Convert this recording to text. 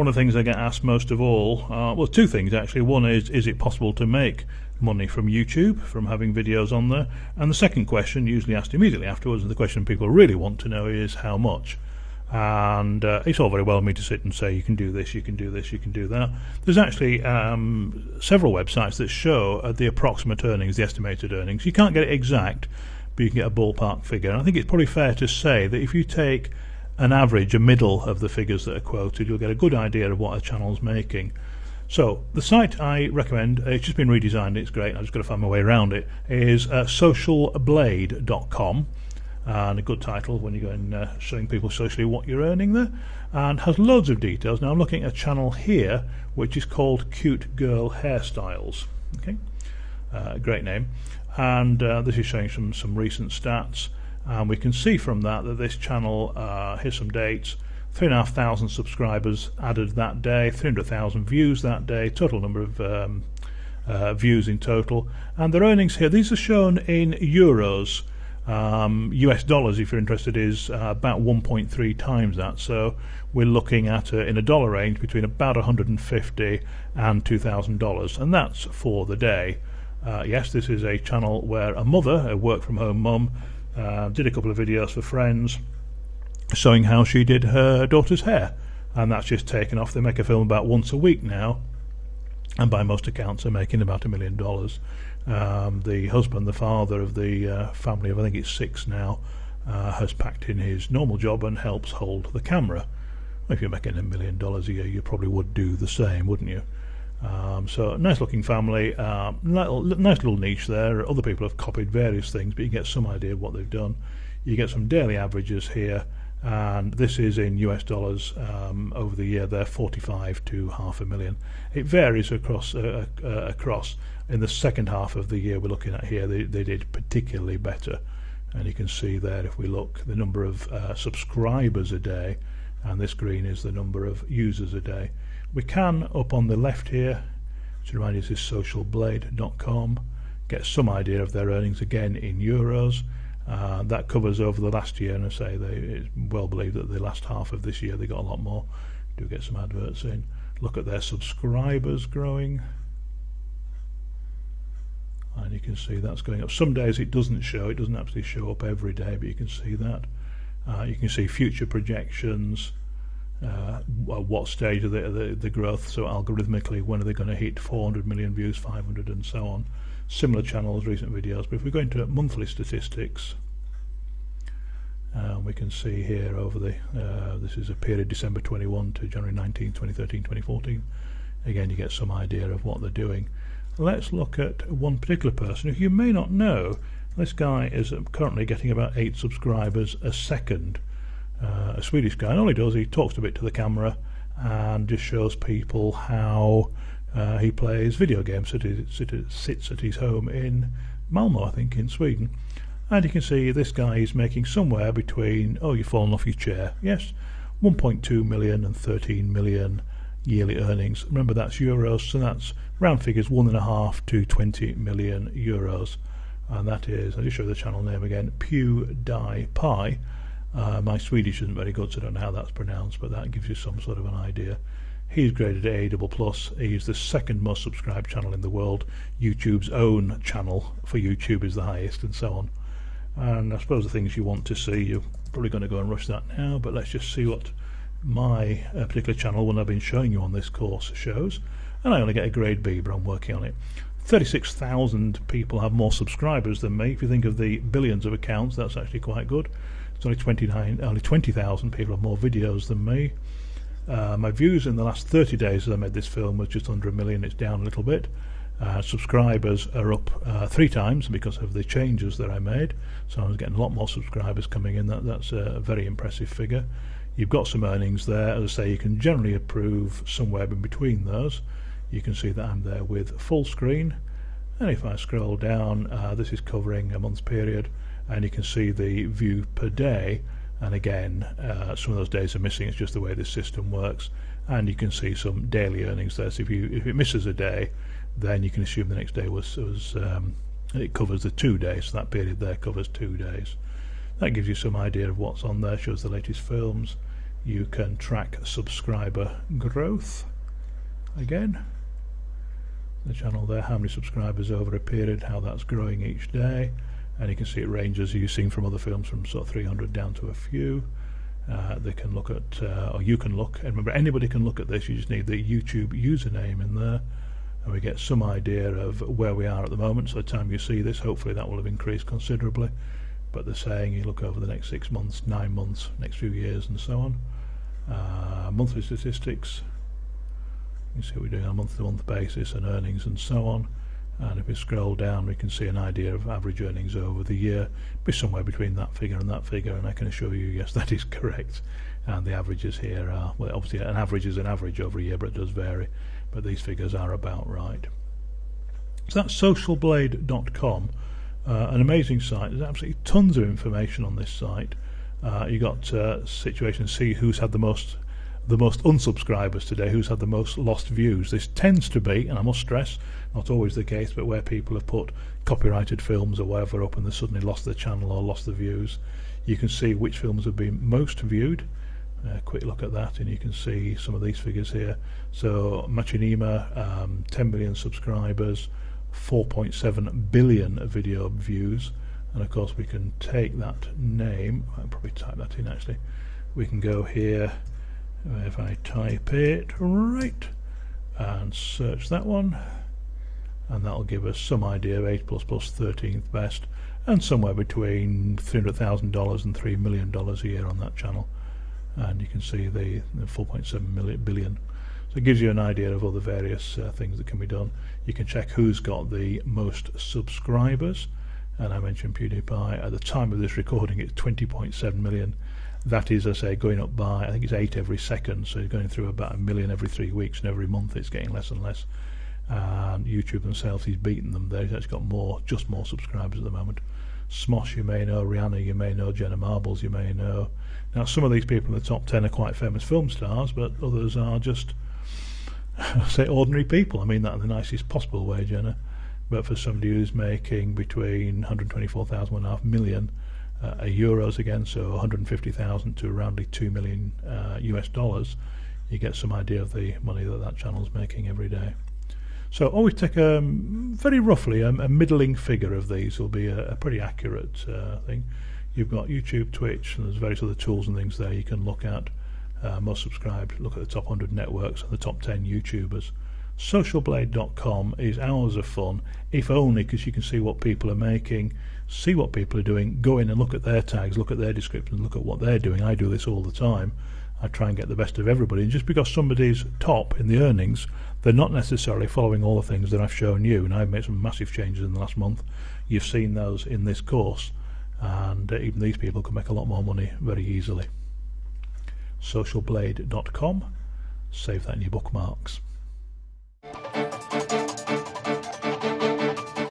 one of the things I get asked most of all, well, two things actually. One is it possible to make money from YouTube, from having videos on there? And the second question, usually asked immediately afterwards, and the question people really want to know is how much. And it's all very well for me to sit and say you can do this, you can do this, you can do that. There's actually several websites that show the approximate earnings, the estimated earnings. You can't get it exact, but you can get a ballpark figure. And I think it's probably fair to say that if you take an average, a middle of the figures that are quoted, you'll get a good idea of what a channel's making. So the site I recommend, it's just been redesigned, it's great, I've just got to find my way around it, is socialblade.com. And a good title when you go in showing people socially what you're earning there, and has loads of details. Now I'm looking at a channel here which is called Cute Girl Hairstyles. Okay, great name. And this is showing some recent stats, and we can see from that this channel, here's some dates, 3,500 subscribers added that day, 300,000 views that day, total number of views in total, and their earnings here, these are shown in euros. US dollars, if you're interested, is about 1.3 times that, so we're looking at in a dollar range between about $150 and $2,000, and that's for the day. Yes, this is a channel where a mother, a work from home mum, did a couple of videos for friends showing how she did her daughter's hair, and that's just taken off. They make a film about once a week now, and by most accounts are making about $1 million. The husband, the father of the family of I think it's 6 now, has packed in his normal job and helps hold the camera. If you're making $1 million a year, you probably would do the same, wouldn't you? So nice looking family, nice little niche there. Other people have copied various things, but you get some idea of what they've done. You get some daily averages here, and this is in US dollars over the year. They're 45 to half a million. It varies across. In the second half of the year we're looking at here, they did particularly better, and you can see there, if we look, the number of subscribers a day, and this green is the number of users a day. We can, up on the left here, to remind you, this is socialblade.com, get some idea of their earnings again in euros. That covers over the last year, and I say it's well believed that the last half of this year they got a lot more. Do get some adverts in. Look at their subscribers growing, and you can see that's going up. Some days it doesn't show, it doesn't actually show up every day, but you can see that. You can see future projections, what stage of the growth, so algorithmically when are they going to hit 400 million views, 500 and so on. Similar channels, recent videos. But if we go into monthly statistics, we can see here over the this is a period December 21 to January 19, 2013, 2014. Again, you get some idea of what they're doing. Let's look at one particular person who you may not know. This guy is currently getting about 8 subscribers a second. A Swedish guy, and all he does, he talks a bit to the camera and just shows people how he plays video games. Sits at his home in Malmö, I think, in Sweden. And you can see this guy is making somewhere between, oh, you've fallen off your chair, yes, 1.2 million and 13 million yearly earnings. Remember, that's euros, so that's round figures 1.5 to 20 million euros. And that is, I'll just show you the channel name again, PewDiePie. My Swedish isn't very good, so I don't know how that's pronounced, but that gives you some sort of an idea. He's graded A++. He's the second most subscribed channel in the world. YouTube's own channel for YouTube is the highest, and so on. And I suppose the things you want to see, you're probably going to go and rush that now, but let's just see what my particular channel, one I've been showing you on this course, shows. And I only get a grade B, but I'm working on it. 36,000 people have more subscribers than me. If you think of the billions of accounts, that's actually quite good. It's only 20,000 people have more videos than me. My views in the last 30 days as I made this film was just under 1 million. It's down a little bit. Subscribers are up 3 times because of the changes that I made, so I was getting a lot more subscribers coming in. That's a very impressive figure. You've got some earnings there. As I say, you can generally approve somewhere in between those. You can see that I'm there with full screen, and if I scroll down, this is covering a month's period, and you can see the view per day. And again, some of those days are missing. It's just the way this system works. And you can see some daily earnings there. So if it misses a day, then you can assume the next day it covers the 2 days. So that period there covers 2 days. That gives you some idea of what's on there. Shows the latest films. You can track subscriber growth. Again, the channel there, how many subscribers over a period, how that's growing each day, and you can see it ranges, you've seen from other films, from sort of 300 down to a few. They can look at, or you can look, and remember, anybody can look at this. You just need the YouTube username in there, and we get some idea of where we are at the moment. So by the time you see this, hopefully that will have increased considerably, but they're saying you look over the next 6 months, 9 months, next few years, and so on. Monthly statistics, you see what we're doing on a month-to-month basis, and earnings and so on. And if we scroll down, we can see an idea of average earnings over the year. Be somewhere between that figure, and I can assure you, yes, that is correct. And the averages here are, well, obviously an average is an average over a year, but it does vary. But these figures are about right. So that's socialblade.com, an amazing site. There's absolutely tons of information on this site. You got situations, see who's had the most unsubscribers today, who's had the most lost views. This tends to be, and I must stress, not always the case, but where people have put copyrighted films or whatever up and they suddenly lost their channel or lost the views. You can see which films have been most viewed. Quick look at that, and you can see some of these figures here. So Machinima, 10 million subscribers, 4.7 billion video views, and of course we can take that name, I'll probably type that in actually. We can go here, if I type it right and search that one, and that'll give us some idea of 8 plus 13th best, and somewhere between $300,000 and $3 million a year on that channel. And you can see the 4.7 billion. So it gives you an idea of all the various things that can be done. You can check who's got the most subscribers, and I mentioned PewDiePie. At the time of this recording, it's 20.7 million. That is, I say, going up by, I think it's 8 every second, so you're going through about 1 million every 3 weeks, and every month it's getting less and less. And YouTube themselves, he's beaten them there. He's actually got more subscribers at the moment. Smosh, you may know. Rihanna, you may know. Jenna Marbles, you may know. Now, some of these people in the top 10 are quite famous film stars, but others are just, say, ordinary people. I mean that in the nicest possible way, Jenna. But for somebody who's making between 124,000 and 1.5 million euros again, so 150,000 to around 2 million US dollars, you get some idea of the money that channel's making every day. So always take very roughly a middling figure of these will be a pretty accurate thing. You've got YouTube, Twitch, and there's various other tools and things there you can look at. Most subscribed, look at the top 100 networks and the top 10 YouTubers. Socialblade.com is hours of fun, if only because you can see what people are making, see what people are doing, go in and look at their tags, look at their descriptions, look at what they're doing. I do this all the time. I try and get the best of everybody, and just because somebody's top in the earnings, they're not necessarily following all the things that I've shown you, and I've made some massive changes in the last month. You've seen those in this course, and even these people can make a lot more money very easily. Socialblade.com, save that in your bookmarks.